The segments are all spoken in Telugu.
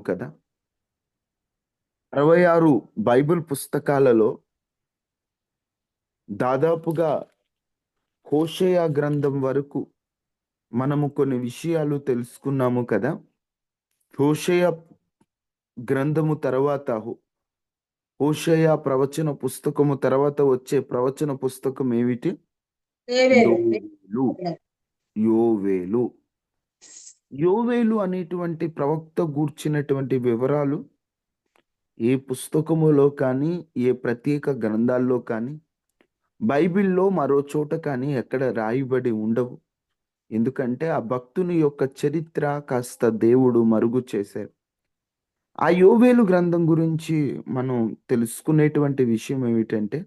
కదా. 66 బైబిల్ పుస్తకాలలో దాదాపుగా హోషేయ గ్రంథం వరకు మనము కొన్ని విషయాలు తెలుసుకున్నాము కదా. హోషేయ గ్రంథము తర్వాత హోషేయ ప్రవచన పుస్తకము తర్వాత వచ్చే ప్రవచన పుస్తకం ఏమిటి? యోవేలు. యోవేలు యోవేలు అనేటువంటి ప్రవక్త గూర్చినటువంటి వివరాలు ఏ పుస్తకములో కానీ, ఏ ప్రత్యేక గ్రంథాల్లో కానీ, బైబిల్లో మరో చోట కానీ ఎక్కడ రాయబడి ఉండవు. ఎందుకంటే ఆ భక్తుని యొక్క చరిత్ర కాస్త దేవుడు మరుగు చేశారు. ఆ యోవేలు గ్రంథం గురించి మనం తెలుసుకునేటువంటి విషయం ఏమిటంటే,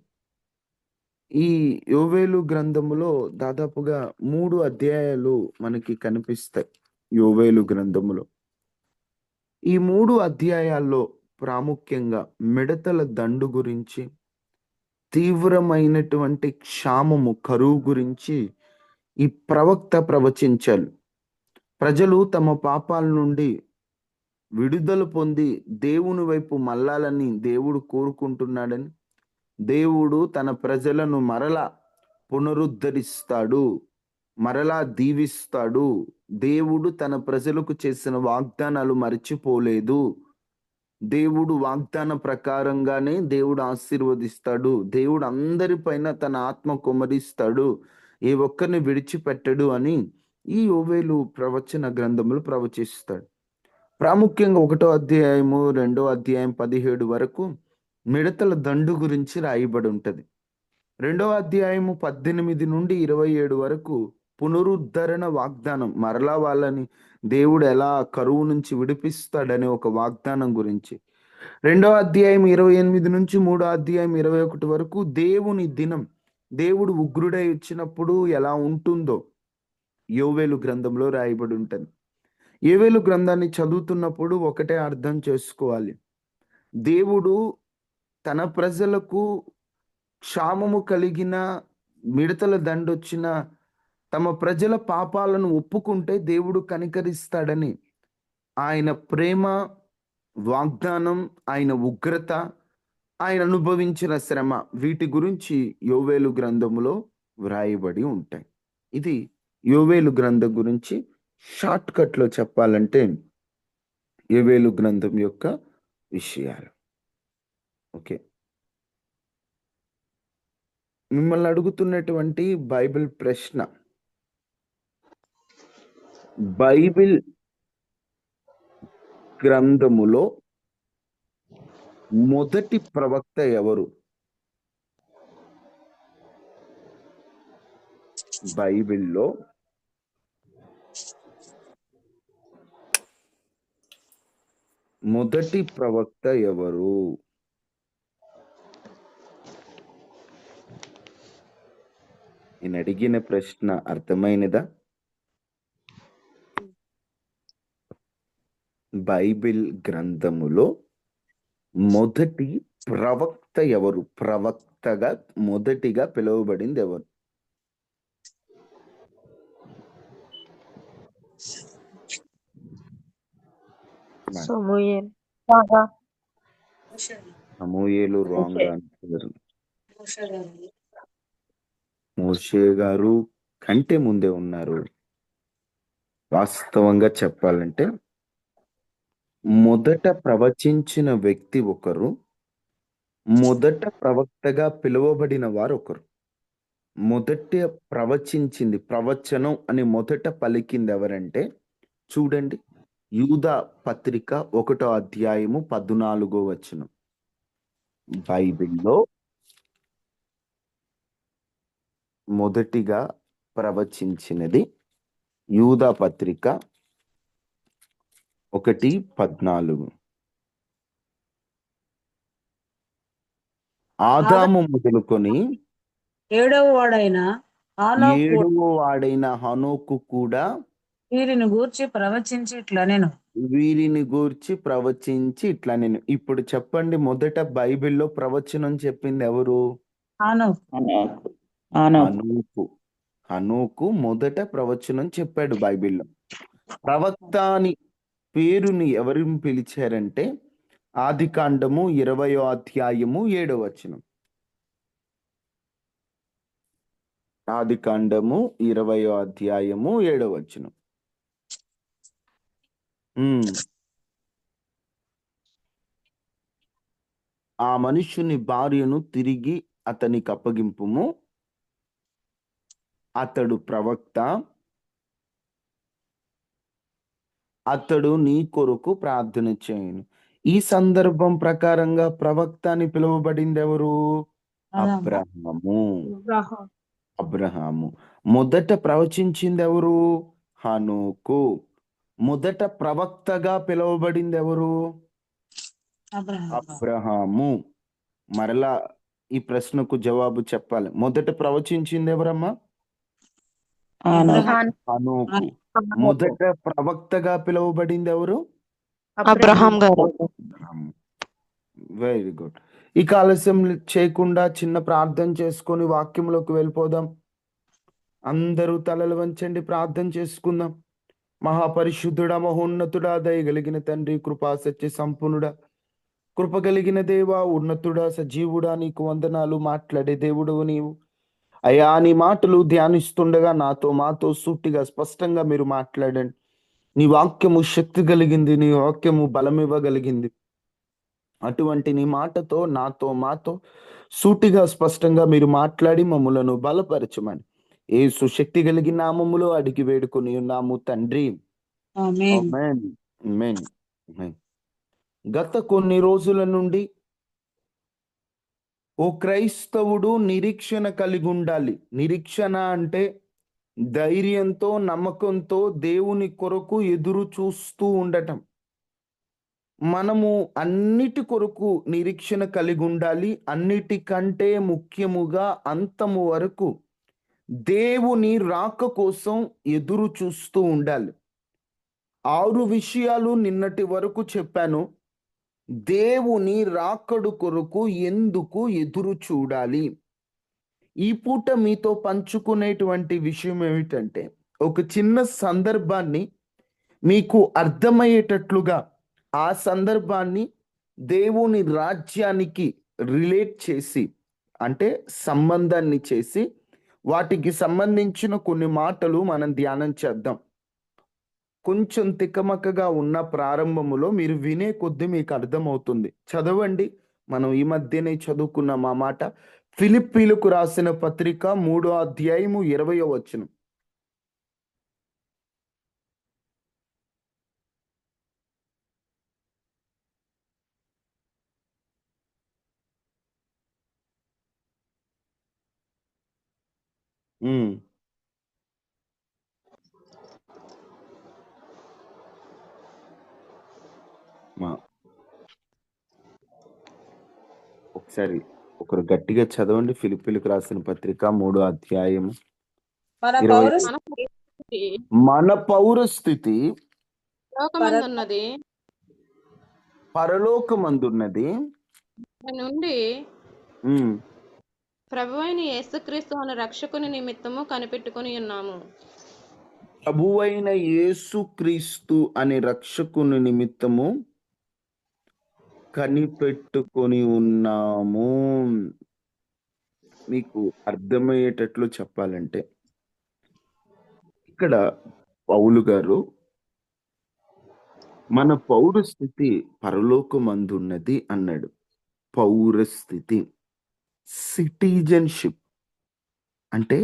ఈ యోవేలు గ్రంథములో దాదాపుగా 3 అధ్యాయాలు మనకి కనిపిస్తాయి. యోవేలు గ్రంథములో ఈ 3 అధ్యాయాల్లో ప్రాముఖ్యంగా మిడతల దండు గురించి, తీవ్రమైనటువంటి క్షామము, కరువు గురించి ఈ ప్రవక్త ప్రవచించారు. ప్రజలు తమ పాపాల నుండి విడుదల పొంది దేవుని వైపు మళ్ళాలని దేవుడు కోరుకుంటున్నాడని, దేవుడు తన ప్రజలను మరలా పునరుద్ధరిస్తాడు, మరలా దీవిస్తాడు. దేవుడు తన ప్రజలకు చేసిన వాగ్దానాలు మర్చిపోలేదు. దేవుడు వాగ్దాన ప్రకారంగానే దేవుడు ఆశీర్వదిస్తాడు. దేవుడు అందరిపైన తన ఆత్మ కుమ్మరిస్తాడు, ఏ ఒక్కరిని విడిచిపెట్టడు అని ఈ యోవేలు ప్రవచన గ్రంథములు ప్రవచిస్తాడు. ప్రాముఖ్యంగా 1వ అధ్యాయము 2వ అధ్యాయం 17 వరకు మిడతల దండు గురించి రాయబడి ఉంటుంది. 2వ అధ్యాయము 18 నుండి 27 వరకు పునరుద్ధరణ వాగ్దానం, మరలా వాళ్ళని దేవుడు ఎలా కరువు నుంచి విడిపిస్తాడనే ఒక వాగ్దానం గురించి. 2వ అధ్యాయం 28 నుంచి 3వ అధ్యాయం 21 వరకు దేవుని దినం, దేవుడు ఉగ్రుడై వచ్చినప్పుడు ఎలా ఉంటుందో యోవేలు గ్రంథంలో రాయబడి ఉంటుంది. యోవేలు గ్రంథాన్ని చదువుతున్నప్పుడు ఒకటే అర్థం చేసుకోవాలి, దేవుడు తన ప్రజలకు క్షామము కలిగిన, మిడతల దండొచ్చిన తమ ప్రజల పాపాలను ఒప్పుకుంటే దేవుడు కనికరిస్తాడని, ఆయన ప్రేమ, వాగ్దానం, ఆయన ఉగ్రత, ఆయన అనుభవించిన శ్రమ, వీటి గురించి యోవేలు గ్రంథములో వ్రాయబడి ఉంటాయి. ఇది యోవేలు గ్రంథం గురించి షార్ట్ కట్లో చెప్పాలంటే యోవేలు గ్రంథం యొక్క విషయాలు. ఓకే, మిమ్మల్ని అడుగుతున్నటువంటి బైబిల్ ప్రశ్న, బైబిల్ గ్రంథములో మొదటి ప్రవక్త ఎవరు? బైబిల్లో మొదటి ప్రవక్త ఎవరు? నేను అడిగిన ప్రశ్న అర్థమైనదా? బైబిల్ గ్రంథములో మొదటి ప్రవక్త ఎవరు? ప్రవక్తగా మొదటిగా పిలువబడింది ఎవరు? సమూయేలు రాంగ్ ఆన్సర్. మోషే గారు కంటే ముందే ఉన్నారు. వాస్తవంగా చెప్పాలంటే మొదట ప్రవచించిన వ్యక్తి ఒకరు, మొదట ప్రవక్తగా పిలువబడిన వారు ఒకరు. మొదట ప్రవచించింది, ప్రవచనం అని మొదట పలికింది ఎవరంటే, చూడండి, యూదా పత్రిక 1వ అధ్యాయము 14వ వచనం. బైబిల్లో మొదటిగా ప్రవచించినది యూదా పత్రిక 1:14. ఆదాము మొదలుకొని ఏడవ వాడైన హనోకు కూడా వీరిని గూర్చి ప్రవచించి ఇట్లా నేను. ఇప్పుడు చెప్పండి, మొదట బైబిల్లో ప్రవచనం చెప్పింది ఎవరు? హనోకు మొదట ప్రవచనం చెప్పాడు బైబిల్లో. ప్రవక్త అని పేరుని ఎవరిని పిలిచారంటే ఆదికాండము 20వ అధ్యాయము 7వ వచనం. ఆదికాండము 20వ అధ్యాయము 7వ వచనం. ఆ మనుష్యుని భార్యను తిరిగి అతనికి అప్పగింపుము, అతడు ప్రవక్త, అతడు నీ కొరకు ప్రార్థన చేయను. ఈ సందర్భం ప్రకారంగా ప్రవక్త అని పిలువబడింది ఎవరు? అబ్రహాము. అబ్రహాము. మొదట ప్రవచించింది ఎవరు? హనోకు. మొదట ప్రవక్తగా పిలువబడింది ఎవరు? అబ్రహాము. మరలా ఈ ప్రశ్నకు జవాబు చెప్పాలి. మొదట ప్రవచించింది ఎవరమ్మా? హనోకు. మొదట ప్రవక్తగా పిలువబడింది ఎవరు? అబ్రహాం గారు. Very good. ఇక ఆలస్యం చేయకుండా చిన్న ప్రార్థన చేసుకొని వాక్యంలోకి వెళ్ళిపోదాం. అందరూ తలలు వంచండి, ప్రార్థన చేసుకుందాం. మహాపరిశుద్ధుడా, మహోన్నతుడా, దయగలిగిన తండ్రి, కృపా సత్య సంపన్నుడా, కృప కలిగిన దేవా, ఉన్నతుడా, సజీవుడా, నీకు వందనాలు. మాట్లాడే దేవుడవు నీవు అయ్యా. నీ మాటలు ధ్యానిస్తుండగా మాతో సూటిగా స్పష్టంగా మీరు మాట్లాడండి. నీ వాక్యము శక్తి కలిగింది, నీ వాక్యము బలం ఇవ్వగలిగింది. అటువంటి నీ మాటతో మాతో సూటిగా స్పష్టంగా మీరు మాట్లాడి మమ్ములను బలపరచమని యేసు శక్తి కలిగిన నామములో అడిగి వేడుకొని ఉన్నాము తండ్రి. ఆమేన్. ఆమేన్. ఆమేన్. ఆమేన్. గత కొన్ని రోజుల నుండి ఓ క్రైస్తవుడు నిరీక్షణ కలిగి ఉండాలి. నిరీక్షణ అంటే ధైర్యంతో, నమ్మకంతో దేవుని కొరకు ఎదురు చూస్తూ ఉండటం. మనము అన్నిటి కొరకు నిరీక్షణ కలిగి ఉండాలి. అన్నిటికంటే ముఖ్యముగా అంతము వరకు దేవుని రాక కోసం ఎదురు చూస్తూ ఉండాలి. 6 విషయాలు నిన్నటి వరకు చెప్పాను. దేవుని రాకడు కొరకు ఎందుకు ఎదురు చూడాలి? ఈ పూట మీతో పంచుకునేటువంటి విషయం ఏమిటంటే, ఒక చిన్న సందర్భాన్ని మీకు అర్థమయ్యేటట్లుగా ఆ సందర్భాన్ని దేవుని రాజ్యానికి రిలేట్ చేసి, అంటే సంబంధాన్ని చేసి, వాటికి సంబంధించిన కొన్ని మాటలు మనం ధ్యానం చేద్దాం. కొంచెం తికమకగా ఉన్న ప్రారంభములో మీరు వినే కొద్దీ మీకు అర్థమవుతుంది. చదవండి. మనం ఈ మధ్యనే చదువుకున్నాం ఆ మాట. ఫిలిప్పీలకు రాసిన పత్రిక 3వ అధ్యాయము 20వ వచనం. ఒకసారి ఒకరు గట్టిగా చదవండి. ఫిలిప్పీలకు రాసిన పత్రిక 3వ అధ్యాయము 20. మన పౌరస్థితి పరలోకమందున్నది నుండి ప్రభువైన యేసుక్రీస్తు అనే రక్షకుని నిమిత్తము కనిపెట్టుకొని ఉన్నాము. ప్రభువైన యేసుక్రీస్తు అనే రక్షకుని నిమిత్తము కనిపెట్టుకొని ఉన్నాము. మీకు అర్థమయ్యేటట్లు చెప్పాలంటే, ఇక్కడ పౌలు గారు మన పౌరస్థితి పరలోకమందున్నది అన్నాడు. పౌరస్థితి, సిటిజన్షిప్ అంటే,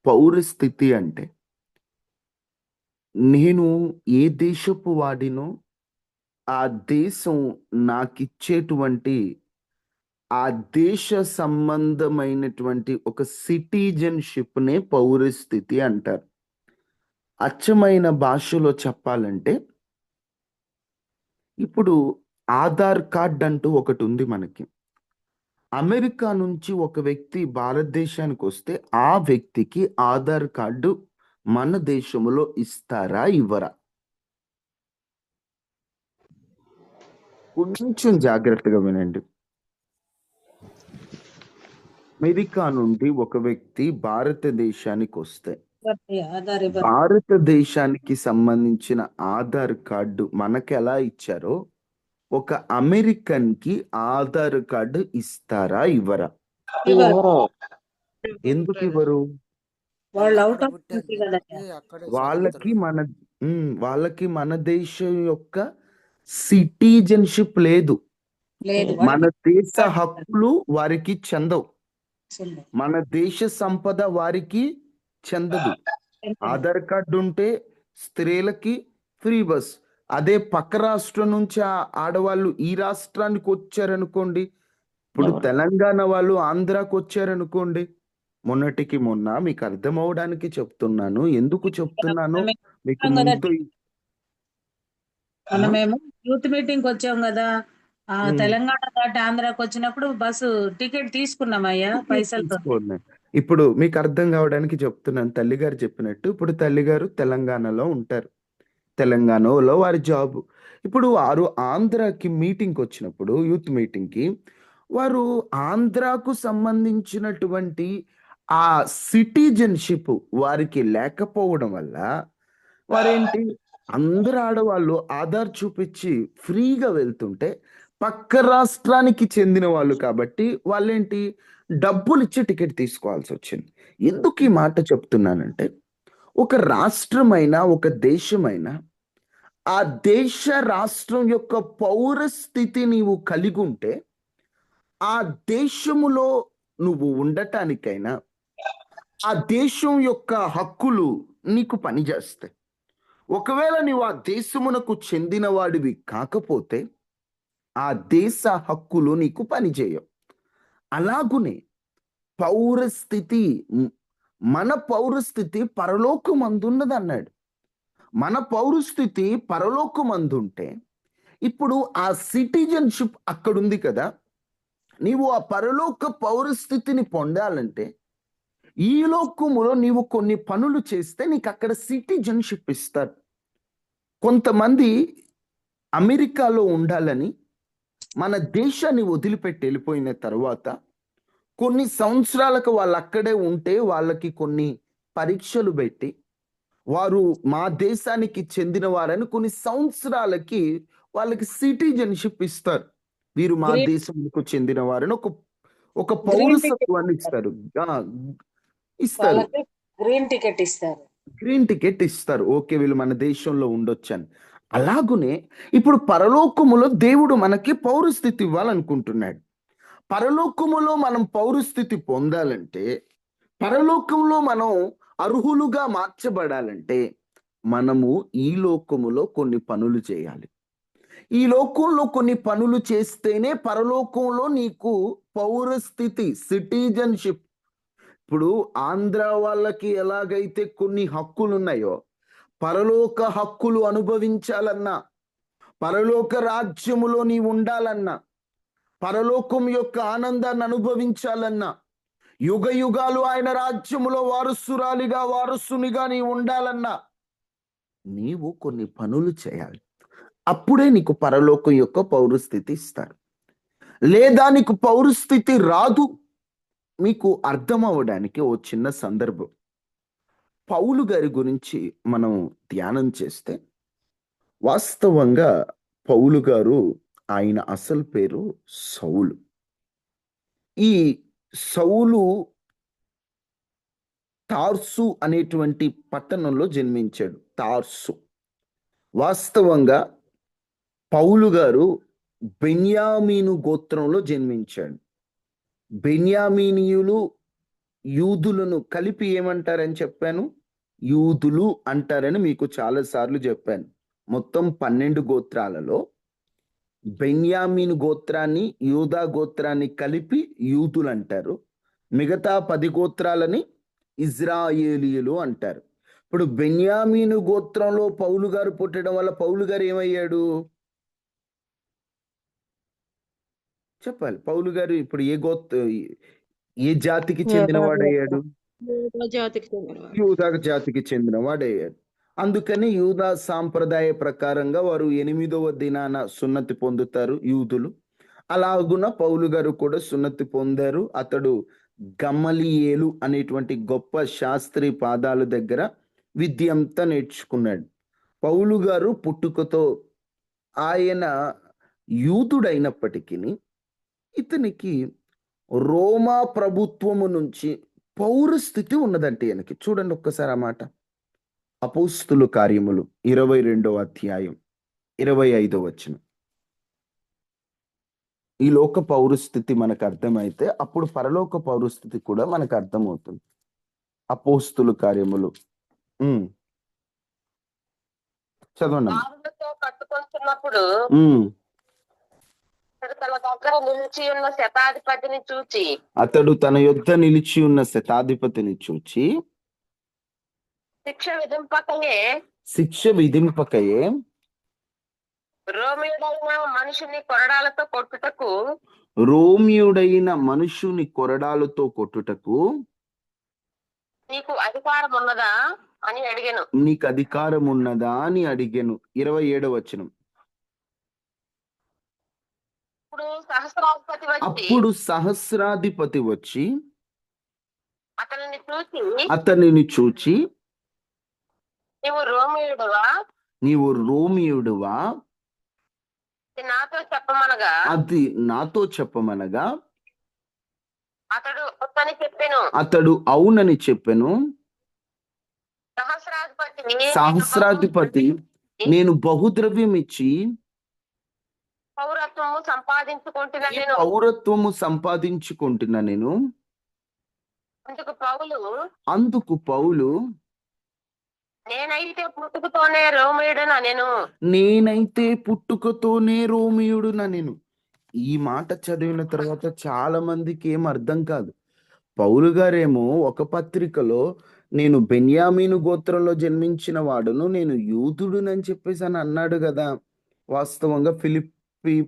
పౌరస్థితి అంటే నేను ఏ దేశపు వాడినో ఆ దేశం నాకిచ్చేటువంటి ఆ దేశ సంబంధమైనటువంటి ఒక సిటిజన్షిప్నే పౌరస్థితి అంటారు. అచ్చమైన భాషలో చెప్పాలంటే, ఇప్పుడు ఆధార్ కార్డ్ అంటూ ఒకటి ఉంది మనకి. అమెరికా నుంచి ఒక వ్యక్తి భారతదేశానికి వస్తే ఆ వ్యక్తికి ఆధార్ కార్డు మన దేశంలో ఇస్తారా, ఇవ్వరా? కొంచెం జాగ్రత్తగా వినండి. అమెరికా నుండి ఒక వ్యక్తి భారతదేశానికి వస్తే ఆధార్ ఇవ్వరు. భారతదేశానికి సంబంధించిన ఆధార్ కార్డు మనకు ఎలా ఇచ్చారో ఒక అమెరికన్ కి ఆధార్ కార్డు ఇస్తారా ఇవ్వరా? ఇవ్వరు. ఎందుకు ఇవ్వరు? వాళ్ళు అవుట్ అక్కడ ఆఫ్ పుట్టారు కంట్రీ కదా. కాబట్టి అక్కడే వాళ్ళకి చదువుతారు. వాళ్ళకి మన దేశం యొక్క సిటిజన్షిప్ లేదు. లేదు. మన దేశ హక్కులు వారికి చెందవు. వాళ్ళకి మన దేశ సంపద వారికి చెందదు. ఆధార్ కార్డు ఉంటే స్త్రీలకి ఫ్రీ బస్. అదే పక్క రాష్ట్రం నుంచి ఆడవాళ్ళు ఈ రాష్ట్రానికి వచ్చారనుకోండి, ఇప్పుడు తెలంగాణ వాళ్ళు ఆంధ్రాకి వచ్చారనుకోండి, మొన్నటికి మొన్న మీకు అర్థం అవడానికి చెప్తున్నాను. ఎందుకు చెప్తున్నాను మీకు ముందు మనమేమో యూత్ మీటింగ్ వచ్చాం కదా. ఉమ్. తెలంగాణ దాటి ఆంధ్రాకి వచ్చినప్పుడు బస్సు టికెట్ తీసుకున్నామయ్యా పైసలతో. తీసుకోండి. ఇప్పుడు మీకు అర్థం కావడానికి చెప్తున్నాను. తల్లిగారు చెప్పినట్టు ఇప్పుడు తల్లిగారు తెలంగాణలో ఉంటారు. తెలంగాణలో వారి జాబ్. ఇప్పుడు వారు ఆంధ్రాకి మీటింగ్కి వచ్చినప్పుడు యూత్ మీటింగ్కి వారు ఆంధ్రాకు సంబంధించినటువంటి ఆ సిటిజన్షిప్ వారికి లేకపోవడం వల్ల వారేంటి, అందరు ఆడవాళ్ళు ఆధార్ చూపించి ఫ్రీగా వెళ్తుంటే పక్క రాష్ట్రానికి చెందిన వాళ్ళు కాబట్టి వాళ్ళేంటి డబ్బులు ఇచ్చి టికెట్ తీసుకోవాల్సి వచ్చింది. ఎందుకు ఈ మాట చెప్తున్నానంటే, ఒక రాష్ట్రమైనా ఒక దేశమైనా ఆ దేశ రాష్ట్రం యొక్క పౌరస్థితి నీవు కలిగి ఉంటే ఆ దేశములో నువ్వు ఉండటానికైనా ఆ దేశం యొక్క హక్కులు నీకు పనిచేస్తాయి. ఒకవేళ నీవు ఆ దేశమునకు చెందిన వాడివి కాకపోతే ఆ దేశ హక్కులు నీకు పనిచేయవు. అలాగునే పౌరస్థితి, మన పౌరస్థితి పరలోకమందున్నది అన్నాడు. మన పౌరస్థితి పరలోకమందుంటే ఇప్పుడు ఆ సిటిజన్షిప్ అక్కడుంది కదా. నీవు ఆ పరలోక పౌరస్థితిని పొందాలంటే ఈ లోకములో నీవు కొన్ని పనులు చేస్తే నీకు అక్కడ సిటిజన్షిప్ ఇస్తారు. కొంతమంది అమెరికాలో ఉండాలని మన దేశాన్ని వదిలిపెట్టి వెళ్ళిపోయిన తర్వాత కొన్ని సంవత్సరాలకు వాళ్ళు అక్కడే ఉంటే వాళ్ళకి కొన్ని పరీక్షలు పెట్టి వారు మా దేశానికి చెందిన వారని కొన్ని సంవత్సరాలకి వాళ్ళకి సిటిజన్షిప్ ఇస్తారు. వీరు మా దేశంకు చెందిన వారని ఒక పౌరసత్వాన్ని ఇస్తారు. గ్రీన్ టికెట్ ఇస్తారు. గ్రీన్ టికెట్ ఇస్తారు. ఓకే, వీళ్ళు మన దేశంలో ఉండొచ్చని. అలాగునే ఇప్పుడు పరలోకములో దేవుడు మనకి పౌరస్థితి ఇవ్వాలనుకుంటున్నాడు. పరలోకములో మనం పౌరస్థితి పొందాలంటే, పరలోకంలో మనం అర్హులుగా మార్చబడాలంటే మనము ఈ లోకములో కొన్ని పనులు చేయాలి. ఈ లోకంలో కొన్ని పనులు చేస్తేనే పరలోకంలో నీకు పౌరస్థితి, సిటిజన్షిప్. ఇప్పుడు ఆంధ్ర వాళ్ళకి ఎలాగైతే కొన్ని హక్కులు ఉన్నాయో, పరలోక హక్కులు అనుభవించాలన్నా, పరలోక రాజ్యములో నీ ఉండాలన్నా, పరలోకం యొక్క ఆనందాన్ని అనుభవించాలన్నా, యుగ యుగాలు ఆయన రాజ్యములో వారసునిగా నీ ఉండాలన్నా నీవు కొన్ని పనులు చేయాలి. అప్పుడే నీకు పరలోకం యొక్క పౌరస్థితి ఇస్తారు. లేదా నీకు పౌరస్థితి రాదు. మీకు అర్థం అవ్వడానికి ఓ చిన్న సందర్భం. పౌలు గారి గురించి మనం ధ్యానం చేస్తే, వాస్తవంగా పౌలు గారు ఆయన అసలు పేరు సౌలు. ఈ సౌలు తార్సు అనేటువంటి పట్టణంలో జన్మించాడు. తార్సు. వాస్తవంగా పౌలు గారు బెన్యామీను గోత్రంలో జన్మించాడు. బెన్యామీనీయులు యూదులను కలిపి ఏమంటారని చెప్పాను? యూదులు అంటారని మీకు చాలాసార్లు చెప్పాను. మొత్తం 12 గోత్రాలలో బెన్యామీను గోత్రాన్ని యూదా గోత్రాన్ని కలిపి యూదులు అంటారు. మిగతా 10 గోత్రాలని ఇజ్రాయేలీయులు అంటారు. ఇప్పుడు బెన్యామీను గోత్రంలో పౌలు గారు పుట్టడం వల్ల పౌలు గారు ఏమయ్యాడు చెప్పాలి. పౌలు గారు ఇప్పుడు ఏ జాతికి చెందినవాడయ్యాడు? యూదా జాతికి చెందినవాడయ్యాడు. అందుకని యూదా సాంప్రదాయ ప్రకారంగా వారు 8వ దినాన సున్నతి పొందుతారు యూదులు. అలాగున పౌలు గారు కూడా సున్నతి పొందారు. అతడు గమలీయేలు అనేటువంటి గొప్ప శాస్త్రి పాదాల దగ్గర విద్య అంతా నేర్చుకున్నాడు. పౌలు గారు పుట్టుకతో ఆయన యూదుడైనప్పటికీ ఇతనికి రోమా ప్రభుత్వము నుంచి పౌరస్థితి ఉన్నదంటే ఈయనకి. చూడండి ఒక్కసారి ఆ మాట. అపోస్తుల కార్యములు 22వ అధ్యాయం 25వ వచనం. ఈ లోక పౌరస్థితి మనకు అర్థమైతే అప్పుడు పరలోక పౌరస్థితి కూడా మనకు అర్థమవుతుంది. అపోస్తుల కార్యములు చదవండి. రాజులతో కట్టుకొంటున్నప్పుడు అతడు తన యొద్ద నిలిచి ఉన్న శతాధిపతిని చూచి శిక్ష విధింపకయే రోమియుడైన మనుషుని కొరడాలతో కొట్టుటకు నీకు అధికారం ఉన్నదా అని అడిగాను. నీకు అధికారం ఉన్నదా అని అడిగాను. 27వ వచనం. అప్పుడు సహస్రాధిపతి వచ్చి అతనిని చూచి నీవు రోమియుడువా అది నాతో చెప్పమనగా అతడు అవునని చెప్పెను. సహస్రాధిపతి నేను బహుద్రవ్యం ఇచ్చి పౌరత్వము సంపాదించుకుంటున్నా నేను. అందుకు పౌలు నేనైతే పుట్టుకతోనే రోమియుడునా నేను. ఈ మాట చదివిన తర్వాత చాలా మందికి ఏం అర్థం కాదు. పౌలు గారేమో ఒక పత్రికలో నేను బెన్యామీను గోత్రంలో జన్మించిన వాడును, నేను యూదుడునని చెప్పేసి అని అన్నాడు కదా. వాస్తవంగా ఫిలిప్పి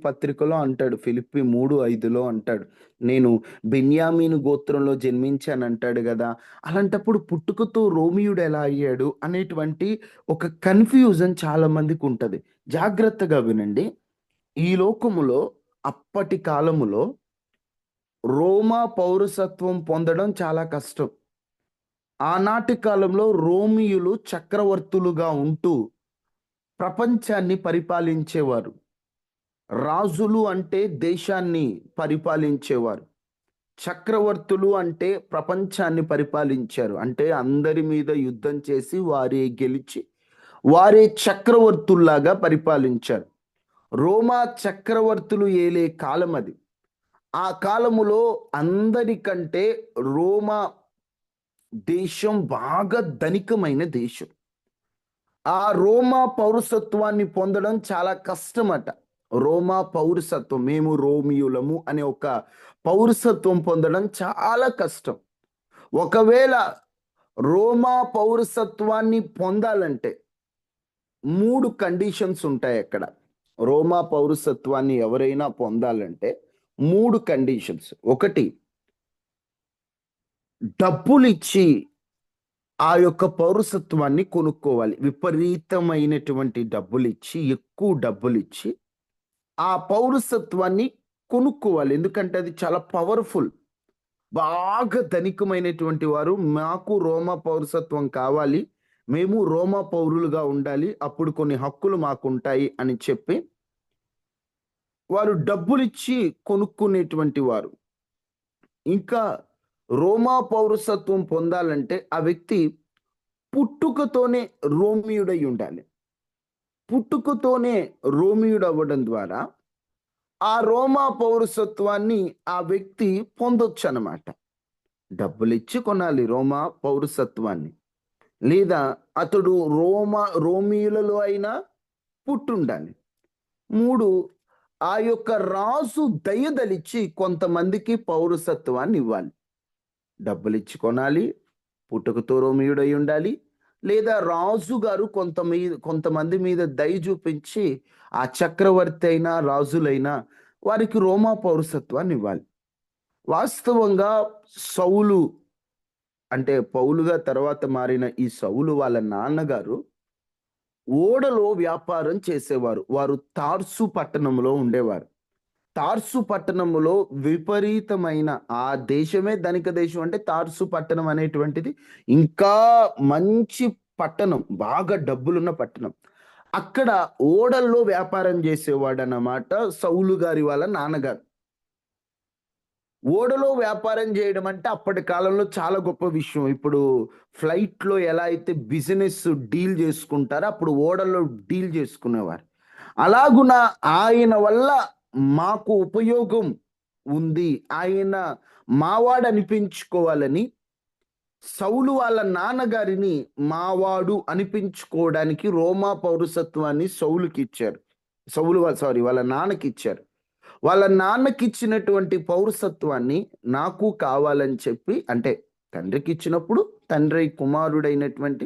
పత్రికలో అంటాడు, ఫిలిప్పి 3:5లో అంటాడు, నేను బెన్యామీను గోత్రంలో జన్మించాను అంటాడు కదా. అలాంటప్పుడు పుట్టుకతో రోమియుడు ఎలా అయ్యాడు అనేటువంటి ఒక కన్ఫ్యూజన్ చాలా మందికి ఉంటుంది. జాగ్రత్తగా వినండి. ఈ లోకములో అప్పటి కాలములో రోమా పౌరసత్వం పొందడం చాలా కష్టం. ఆనాటి కాలంలో రోమియులు చక్రవర్తులుగా ఉంటూ ప్రపంచాన్ని పరిపాలించేవారు. రాజులు అంటే దేశాన్ని పరిపాలించేవారు, చక్రవర్తులు అంటే ప్రపంచాన్ని పరిపాలించారు. అంటే అందరి మీద యుద్ధం చేసి వారే గెలిచి వారే చక్రవర్తుల్లాగా పరిపాలించారు. రోమా చక్రవర్తులు ఏలే కాలం అది. ఆ కాలములో అందరికంటే రోమా దేశం బాగా ధనికమైన దేశం. ఆ రోమా పౌరసత్వాన్ని పొందడం చాలా కష్టమట. రోమా పౌరసత్వం, మేము రోమియులము అనే ఒక పౌరసత్వం పొందడం చాలా కష్టం. ఒకవేళ రోమా పౌరసత్వాన్ని పొందాలంటే 3 కండిషన్స్ ఉంటాయి అక్కడ. రోమా పౌరసత్వాన్ని ఎవరైనా పొందాలంటే 3 కండిషన్స్. ఒకటి, డబ్బులు ఇచ్చి ఆ యొక్క పౌరసత్వాన్ని కొనుక్కోవాలి. విపరీతమైనటువంటి డబ్బులు ఇచ్చి, ఎక్కువ డబ్బులు ఇచ్చి ఆ పౌరసత్వాన్ని కొనుక్కోవాలి. ఎందుకంటే అది చాలా పవర్ఫుల్. బాగా ధనికమైనటువంటి వారు మాకు రోమా పౌరసత్వం కావాలి, మేము రోమా పౌరులుగా ఉండాలి, అప్పుడు కొన్ని హక్కులు మాకు ఉంటాయి అని చెప్పి వారు డబ్బులిచ్చి కొనుక్కునేటువంటి వారు. ఇంకా రోమా పౌరసత్వం పొందాలంటే ఆ వ్యక్తి పుట్టుకతోనే రోమియుడై ఉండాలి. పుట్టుకతోనే రోమియుడు అవ్వడం ద్వారా ఆ రోమా పౌరసత్వాన్ని ఆ వ్యక్తి పొందొచ్చు అన్నమాట. డబ్బులిచ్చి కొనాలి రోమా పౌరసత్వాన్ని, లేదా అతడు రోమియులలో అయినా పుట్టుండాలి. 3, ఆ యొక్క రాజు దయదలిచి కొంతమందికి పౌరసత్వాన్ని ఇవ్వాలి. డబ్బులిచ్చి కొనాలి, పుట్టుకతో రోమియుడై ఉండాలి, లేదా రాజు గారు కొంతమంది మీద దయ చూపించి ఆ చక్రవర్తి అయినా రాజులైనా వారికి రోమా పౌరసత్వాన్ని ఇవ్వాలి. వాస్తవంగా సౌలు అంటే పౌలుగా తర్వాత మారిన ఈ సౌలు వాళ్ళ నాన్నగారు ఓడలో వ్యాపారం చేసేవారు. వారు తార్సు పట్టణంలో ఉండేవారు. తార్సు పట్టణములో విపరీతమైన, ఆ దేశమే ధనిక దేశం అంటే తార్సు పట్టణం అనేటువంటిది ఇంకా మంచి పట్టణం, బాగా డబ్బులున్న పట్టణం. అక్కడ ఓడల్లో వ్యాపారం చేసేవాడు అన్నమాట సౌలు గారి వాళ్ళ నాన్నగారు. ఓడలో వ్యాపారం చేయడం అంటే అప్పటి కాలంలో చాలా గొప్ప విషయం. ఇప్పుడు ఫ్లైట్లో ఎలా అయితే బిజినెస్ డీల్ చేసుకుంటారో అప్పుడు ఓడల్లో డీల్ చేసుకునేవారు. అలాగున ఆయన వల్ల మాకు ఉపయోగం ఉంది, ఆయన మావాడు అనిపించుకోవాలని సౌలు వాళ్ళ నాన్నగారిని మావాడు అనిపించుకోవడానికి రోమా పౌరసత్వాన్ని సౌలుకి ఇచ్చారు. వాళ్ళ నాన్నకి ఇచ్చారు. వాళ్ళ నాన్నకి ఇచ్చినటువంటి పౌరసత్వాన్ని నాకు కావాలని చెప్పి, అంటే తండ్రికి ఇచ్చినప్పుడు తండ్రి కుమారుడైనటువంటి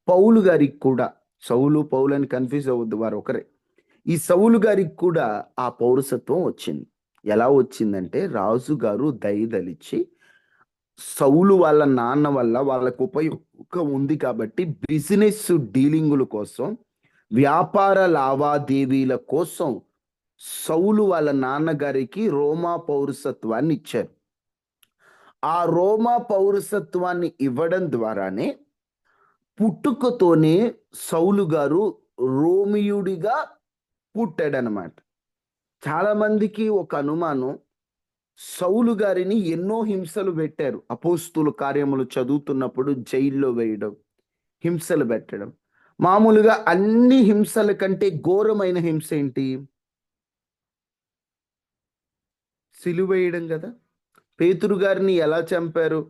పౌలు గారికి కూడా, సౌలు పౌలు అని కన్ఫ్యూజ్ అవ్వద్దు, వారు ఒకరే. ఈ సౌలు గారికి కూడా ఆ పౌరసత్వం వచ్చింది. ఎలా వచ్చిందంటే రాజుగారు దయదలిచి సౌలు వాళ్ళ నాన్న వల్ల వాళ్ళకు ఉపయోగం ఉంది కాబట్టి బిజినెస్ డీలింగుల కోసం, వ్యాపార లావాదేవీల కోసం సౌలు వాళ్ళ నాన్నగారికి రోమా పౌరసత్వాన్ని ఇచ్చారు. ఆ రోమా పౌరసత్వాన్ని ఇవ్వడం ద్వారానే పుట్టుకతోనే సౌలు గారు రోమియుడిగా పుట్టాడనమాట. చాలా మందికి ఒక అనుమానం, సౌలు గారిని ఎన్నో హింసలు పెట్టారు. అపోస్తుల కార్యములు చదువుతున్నప్పుడు జైల్లో వేయడం, హింసలు పెట్టడం. మామూలుగా అన్ని హింసల కంటే ఘోరమైన హింస ఏంటి? సిలువేయడం కదా. పేతురు గారిని ఎలా చంపారు?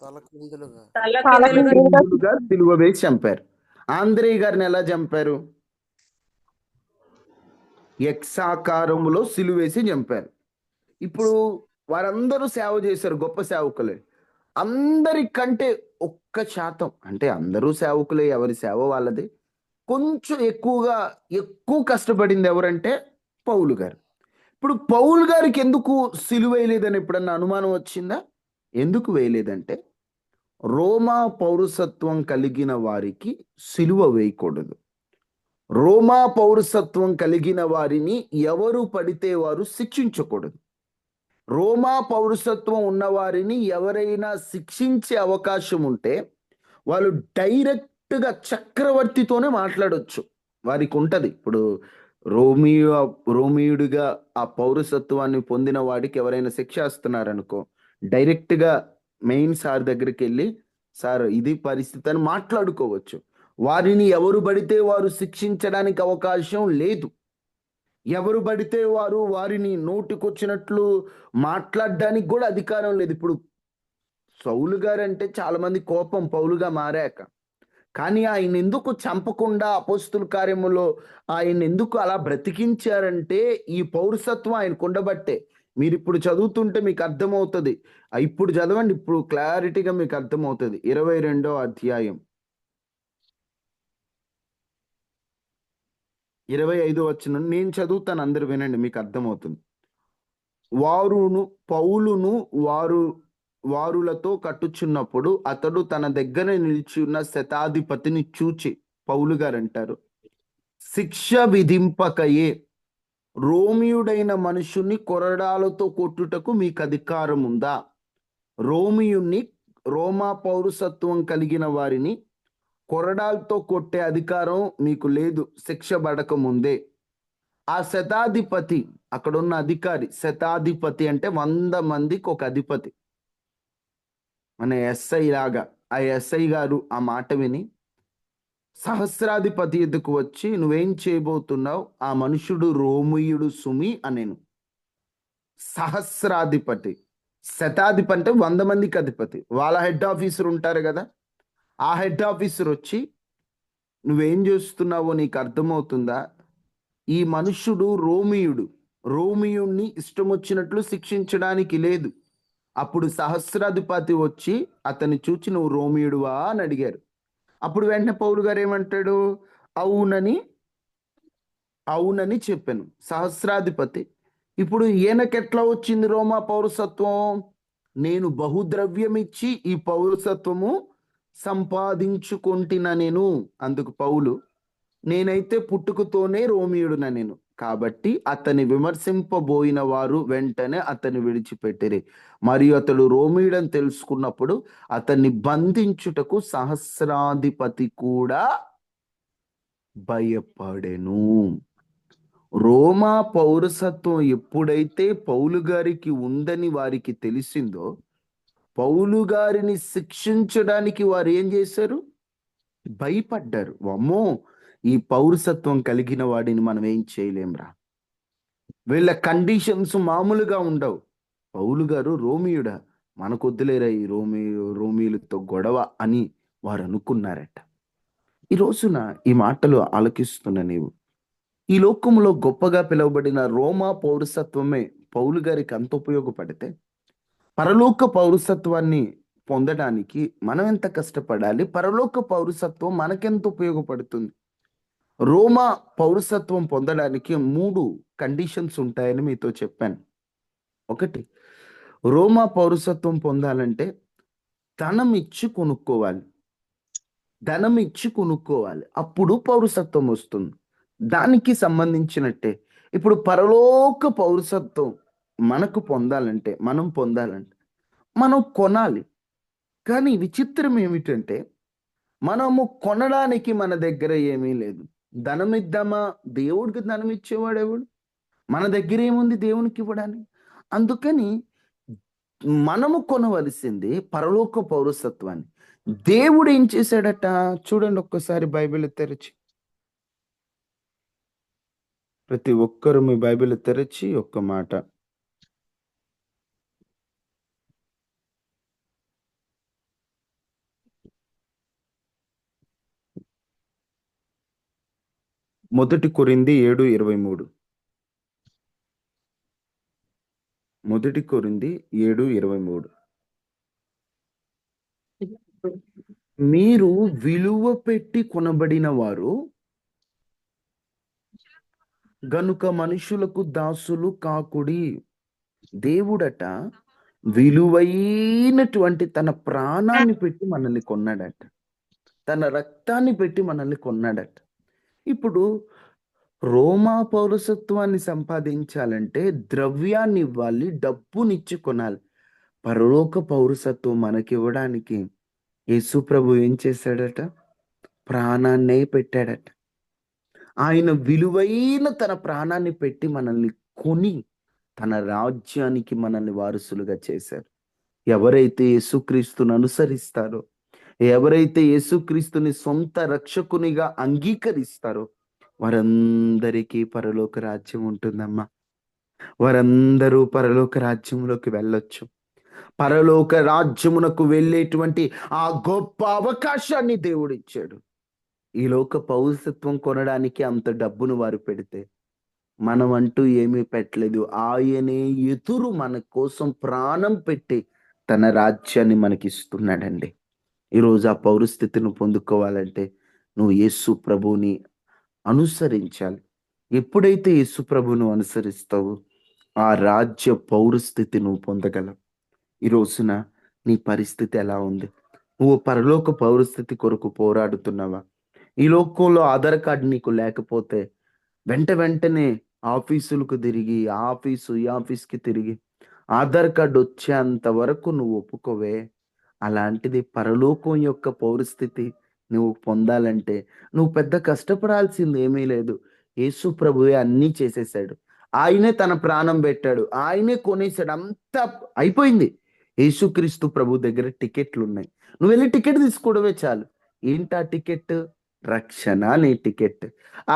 తలకిందులుగా తలకిందులుగా సిలువ వేసి చంపారు. ఆంద్రేయ గారిని ఎలా చంపారు? ఎక్సాకారములో సిలువేసి చంపారు. ఇప్పుడు వారందరూ సేవ చేశారు, గొప్ప సేవకులే. అందరికంటే 1% అంటే అందరూ సేవకులే, ఎవరి సేవ వాళ్ళది. కొంచెం ఎక్కువ కష్టపడింది ఎవరంటే పౌలు గారు. ఇప్పుడు పౌలు గారికి ఎందుకు సిలువ వేయలేదని ఎప్పుడన్నా అనుమానం వచ్చిందా? ఎందుకు వేయలేదంటే రోమా పౌరసత్వం కలిగిన వారికి సిలువ వేయకూడదు. రోమా పౌరసత్వం కలిగిన వారిని ఎవరు పడితే వారు శిక్షించకూడదు. రోమా పౌరసత్వం ఉన్నవారిని ఎవరైనా శిక్షించే అవకాశం ఉంటే వాళ్ళు డైరెక్ట్గా చక్రవర్తితోనే మాట్లాడొచ్చు, వారికి ఉంటుంది. ఇప్పుడు రోమియుడిగా ఆ పౌరసత్వాన్ని పొందిన వాడికి ఎవరైనా శిక్ష ఇస్తున్నారనుకో, డైరెక్ట్గా మెయిన్ సార్ దగ్గరికి వెళ్ళి, సార్ ఇది పరిస్థితి అని మాట్లాడుకోవచ్చు. వారిని ఎవరు పడితే వారు శిక్షించడానికి అవకాశం లేదు. ఎవరు పడితే వారు వారిని నోటికొచ్చినట్లు మాట్లాడడానికి కూడా అధికారం లేదు. ఇప్పుడు సౌలు గారు అంటే చాలా మంది కోపం పౌలుగా మారాక, కానీ ఆయన ఎందుకు చంపకుండా అపోస్తుల కార్యములో ఆయన ఎందుకు అలా బ్రతికించారంటే ఈ పౌరసత్వం ఆయన కొండబట్టే. మీరు ఇప్పుడు చదువుతుంటే మీకు అర్థమవుతుంది. ఇప్పుడు చదవండి, ఇప్పుడు క్లారిటీగా మీకు అర్థమవుతుంది. 22వ అధ్యాయం 25వ వచనం నేను చదువుతాను, అందరు వినండి, మీకు అర్థమవుతుంది. పౌలును వారులతో కట్టుచున్నప్పుడు అతడు తన దగ్గర నిలిచి ఉన్న శతాధిపతిని చూచి, పౌలు గారు అంటారు, శిక్ష విధింపకయే రోమియుడైన మనుషుని కొరడాలతో కొట్టుటకు మీకు అధికారం ఉందా? రోమా పౌరసత్వం కలిగిన వారిని కొరడాలతో కొట్టే అధికారం మీకు లేదు, శిక్ష పడక ముందే. ఆ శతాధిపతి, అక్కడున్న అధికారి, శతాధిపతి అంటే 100 మందికి ఒక అధిపతి, మన ఎస్ఐ లాగా. ఆ ఎస్ఐ గారు ఆ మాట విని సహస్రాధిపతి ఎద్దుకు వచ్చి, నువ్వేం చేయబోతున్నావు? ఆ మనుషుడు రోమియుడు సుమి అనేను. సహస్రాధిపతి, శతాధిపతి అంటే 100 మందికి అధిపతి. వాళ్ళ హెడ్ ఆఫీసర్ ఉంటారు కదా, ఆ హెడ్ ఆఫీసర్ వచ్చి, నువ్వేం చేస్తున్నావో నీకు అర్థమవుతుందా? ఈ మనుషుడు రోమియుణ్ణి ఇష్టం వచ్చినట్లు శిక్షించడానికి లేదు. అప్పుడు సహస్రాధిపతి వచ్చి అతన్ని చూచి, నువ్వు రోమియుడువా అని అడిగారు. అప్పుడు వెంటనే పౌలు గారు ఏమంటాడు? అవునని చెప్పాను. సహస్రాధిపతి, ఇప్పుడు ఈయనకెట్లా వచ్చింది రోమా పౌరసత్వం? నేను బహుద్రవ్యం ఇచ్చి ఈ పౌరసత్వము సంపాదించుకుంటున్నా నేను. అందుకు పౌలు, నేనైతే పుట్టుకతోనే రోమియుడున నేను. కాబట్టి అతని విమర్శింపబోయిన వారు వెంటనే అతన్ని విడిచిపెట్టిరి. మరియు అతడు రోమియుడని తెలుసుకున్నప్పుడు అతన్ని బంధించుటకు సహస్రాధిపతి కూడా భయపడెను. రోమా పౌరసత్వం ఎప్పుడైతే పౌలు గారికి ఉందని వారికి తెలిసిందో, పౌలు గారిని శిక్షించడానికి వారు ఏం చేశారు? భయపడ్డారు. అమ్మో, ఈ పౌరసత్వం కలిగిన వాడిని మనం ఏం చేయలేంరా, వీళ్ళ కండిషన్స్ మామూలుగా ఉండవు. పౌలు గారు రోమియుడా, మనకొద్దులేరా ఈ రోమియులతో గొడవ అని వారు అనుకున్నారట. ఈ రోజున ఈ మాటలు ఆలకిస్తున్న నీవు, ఈ లోకంలో గొప్పగా పిలువబడిన రోమా పౌరసత్వమే పౌలు గారికి అంత ఉపయోగపడితే, పరలోక పౌరసత్వాన్ని పొందడానికి మనం ఎంత కష్టపడాలి? పరలోక పౌరసత్వం మనకెంత ఉపయోగపడుతుంది? రోమా పౌరసత్వం పొందడానికి 3 కండిషన్స్ ఉంటాయని మీతో చెప్పాను. 1, రోమా పౌరసత్వం పొందాలంటే ధనం ఇచ్చి కొనుక్కోవాలి. అప్పుడు పౌరసత్వం వస్తుంది. దానికి సంబంధించినట్టే ఇప్పుడు పరలోక పౌరసత్వం మనం పొందాలంటే మనం కొనాలి. కానీ విచిత్రం ఏమిటంటే, మనము కొనడానికి మన దగ్గర ఏమీ లేదు. ధనం ఇద్దామా? దేవుడికి ధనం ఇచ్చేవాడు ఎవడు? మన దగ్గర ఏముంది దేవునికి ఇవ్వడానికి? అందుకని మనము కొనవలసింది పరలోక పౌరసత్వాన్ని. దేవుడు ఏం చేశాడట చూడండి, ఒక్కసారి బైబిల్ తెరచి, ప్రతి ఒక్కరు మీ బైబిల్ తెరచి ఒక్క మాట. మొదటి కొరింథీ 7:23. మొదటి కొరింథీ 7:23. మీరు విలువ పెట్టి కొనబడిన వారు గనుక మనుషులకు దాసులు కాకుడి. దేవుడట విలువైనటువంటి తన ప్రాణాన్ని పెట్టి మనల్ని కొన్నాడట, తన రక్తాన్ని పెట్టి మనల్ని కొన్నాడట. ఇప్పుడు రోమా పౌరసత్వాన్ని సంపాదించాలంటే ద్రవ్యాన్ని ఇవ్వాలి, డబ్బునిచ్చి కొనాలి. పరలోక పౌరసత్వం మనకివ్వడానికి యేసు ప్రభు ఏం చేశాడట? ప్రాణాన్నే పెట్టాడట. ఆయన విలువైన తన ప్రాణాన్ని పెట్టి మనల్ని కొని తన రాజ్యానికి మనల్ని వారసులుగా చేశారు. ఎవరైతే యేసుక్రీస్తుని అనుసరిస్తారో, ఎవరైతే యేసుక్రీస్తుని సొంత రక్షకునిగా అంగీకరిస్తారో వారందరికీ పరలోక రాజ్యం ఉంటుందమ్మా. వారందరూ పరలోక రాజ్యంలోకి వెళ్ళొచ్చు. పరలోక రాజ్యమునకు వెళ్ళేటువంటి ఆ గొప్ప అవకాశాన్ని దేవుడు ఇచ్చాడు. ఈ లోక పౌరసత్వం కొనడానికి అంత డబ్బును వారు పెడితే మనం అంటూ ఏమీ పెట్టలేదు. ఆయనే ఎదురు మన కోసం ప్రాణం పెట్టి తన రాజ్యాన్ని మనకిస్తున్నాడండి. ఈరోజు ఆ పౌరస్థితిని పొందుకోవాలంటే నువ్వు యేసు ప్రభువుని అనుసరించాలి. ఎప్పుడైతే యేసు ప్రభువును అనుసరిస్తావో ఆ రాజ్య పౌరస్థితి నువ్వు పొందగలవు. ఈ రోజున నీ పరిస్థితి ఎలా ఉంది? నువ్వు పరలోక పౌరస్థితి కొరకు పోరాడుతున్నావా? ఈ లోకంలో ఆధార్ కార్డు నీకు లేకపోతే వెంటనే ఆఫీసులకు తిరిగి ఈ ఆఫీస్కి తిరిగి ఆధార్ కార్డు వచ్చేంత వరకు నువ్వు ఒప్పుకోవే. అలాంటిది పరలోకం యొక్క పౌరస్థితి నువ్వు పొందాలంటే నువ్వు పెద్ద కష్టపడాల్సింది ఏమీ లేదు. యేసు ప్రభువే అన్నీ చేసేసాడు. ఆయనే తన ప్రాణం పెట్టాడు, ఆయనే కొనేసాడు, అంతా అయిపోయింది. యేసుక్రీస్తు ప్రభు దగ్గర టికెట్లు ఉన్నాయి. నువ్వు వెళ్ళి టికెట్ తీసుకోవడమే చాలు. ఏంటా టికెట్? రక్షణ అనే టికెట్.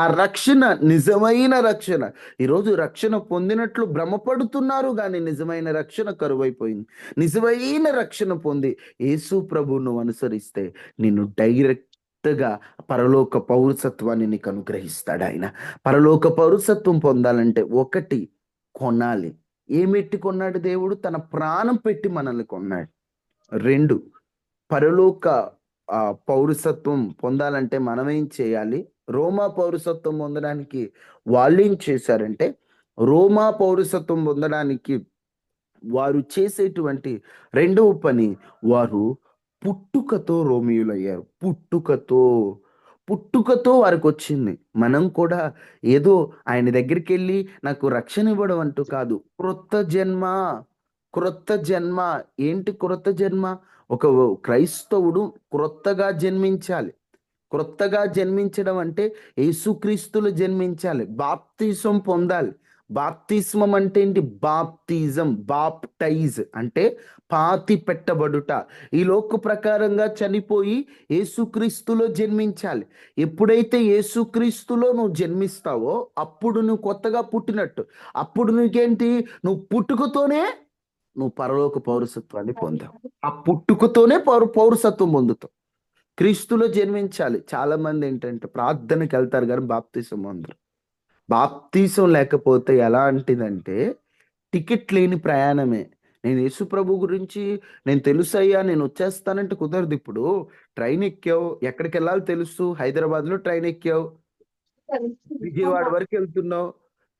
ఆ రక్షణ నిజమైన రక్షణ. ఈరోజు రక్షణ పొందినట్లు భ్రమపడుతున్నారు, కానీ నిజమైన రక్షణ కరువైపోయింది. నిజమైన రక్షణ పొంది యేసు ప్రభువును అనుసరిస్తే నిన్ను డైరెక్ట్గా పరలోక పౌరసత్వాన్ని నీకు అనుగ్రహిస్తాడు ఆయన. పరలోక పౌరసత్వం పొందాలంటే 1 కొనాలి. ఏమెట్టి కొన్నాడు దేవుడు? తన ప్రాణం పెట్టి మనల్ని కొన్నాడు. 2 పరలోక పౌరసత్వం పొందాలంటే మనం ఏం చేయాలి? రోమా పౌరసత్వం పొందడానికి వాళ్ళు ఏం చేశారంటే, రోమా పౌరసత్వం పొందడానికి వారు చేసేటువంటి 2వ పని, వారు పుట్టుకతో రోమియులయ్యారు. పుట్టుకతో వారికి వచ్చింది. మనం కూడా ఏదో ఆయన దగ్గరికి వెళ్ళి నాకు రక్షణ ఇవ్వడం అంటూ కాదు. క్రొత్త జన్మ, క్రొత్త జన్మ. ఏంటి క్రొత్త జన్మ? ఒక క్రైస్తవుడు క్రొత్తగా జన్మించాలి. క్రొత్తగా జన్మించడం అంటే యేసుక్రీస్తులో జన్మించాలి. బాప్తిసం పొందాలి. బాప్తిస్మం అంటే ఏంటి? బాప్తిజం, బాప్టైజ్ అంటే పాతి పెట్టబడుట. ఈ లోక ప్రకారంగా చనిపోయి యేసుక్రీస్తులో జన్మించాలి. ఎప్పుడైతే యేసుక్రీస్తులో నువ్వు జన్మిస్తావో అప్పుడు నువ్వు కొత్తగా పుట్టినట్టు. అప్పుడు నీకేంటి? నువ్వు పుట్టుకతోనే నువ్వు పరలోక పౌరసత్వాన్ని పొందావు. ఆ పుట్టుకతోనే పౌరసత్వం పొందుతావు. క్రీస్తులో జన్మించాలి. చాలా మంది ఏంటంటే ప్రార్థనకి వెళ్తారు కానీ బాప్తిసం అందరు. బాప్తిసం లేకపోతే ఎలాంటిదంటే టికెట్ లేని ప్రయాణమే. నేను యేసు ప్రభు గురించి నేను తెలుసయ్యా నేను వచ్చేస్తానంటే కుదరదు. ఇప్పుడు ట్రైన్ ఎక్కావు, ఎక్కడికి వెళ్ళాలో తెలుసు, హైదరాబాద్లో ట్రైన్ ఎక్కావు, విజయవాడ వరకు వెళ్తున్నావు,